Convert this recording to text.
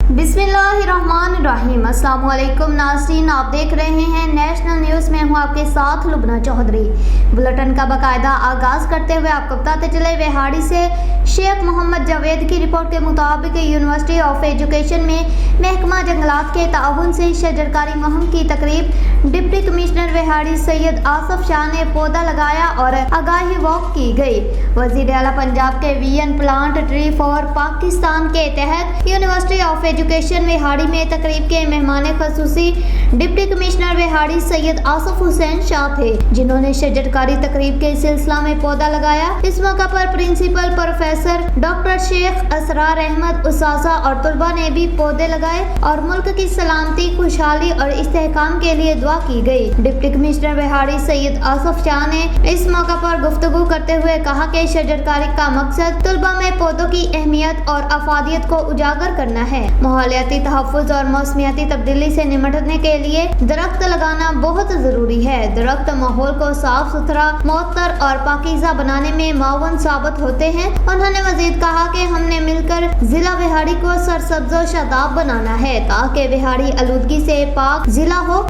बिस्मिल्लाहिर्रहमानिर्रहीम। अस्सलाम वालेकुम नाज़रीन, आप देख रहे हैं नेशनल न्यूज़ में हूँ आपके साथ लुबना चौधरी। बुलेटिन का बाकायदा आगाज़ करते हुए आपको बताते चले, वेहाड़ी से शेख मोहम्मद जावेद की रिपोर्ट के मुताबिक यूनिवर्सिटी ऑफ एजुकेशन में महकमा जंगलात के ताउन से शजरकारी मुहिम की तकरीब डिप्टी कमिश्नर वेहाड़ी सैयद आसफ शाह ने पौधा लगाया और आगाही वॉक की गई। वज़ीर आला पंजाब के vision plant tree for Pakistan के तहत यूनिवर्सिटी ऑफ एजुकेशन वेहाड़ी में तकरीब के मेहमान खसूसी डिप्टी कमिश्नर वेहाड़ी सैयद आसफ हुसैन शाह थे, जिन्होंने शजरकारी तकरीब के सिलसिला में पौधा लगाया। इस मौका पर principal professor doctor Sheikh Asrar Ahmed उसासा और तलबा ने भी पौधे लगाए और मुल्क की सलामती, खुशहाली और इस्तेहकाम के लिए दुआ की गई। डिप्टी कमिश्नर वेहाड़ी सैयद आसफ शाह ने इस मौका पर गुफ्तगू करते हुए कहा कि शजरकारी का मकसद तलबा में पौधों की अहमियत और अफादियत को उजागर करना है। माहौलियाती तहफ़्फ़ुज़ और मौसमियाती तब्दीली से निपटने के लिए दरख्त लगाना बहुत जरूरी है। दरख्त माहौल को साफ सुथरा, मुअत्तर और पाकीज़ा बनाने में मुआवन साबित होते हैं। उन्होंने मजीद कहा कि हमने मिलकर जिला वेहाड़ी को सरसब्ज़ व शादाब बनाना है ताकि वेहाड़ी आलूदगी से पाक जिला हो।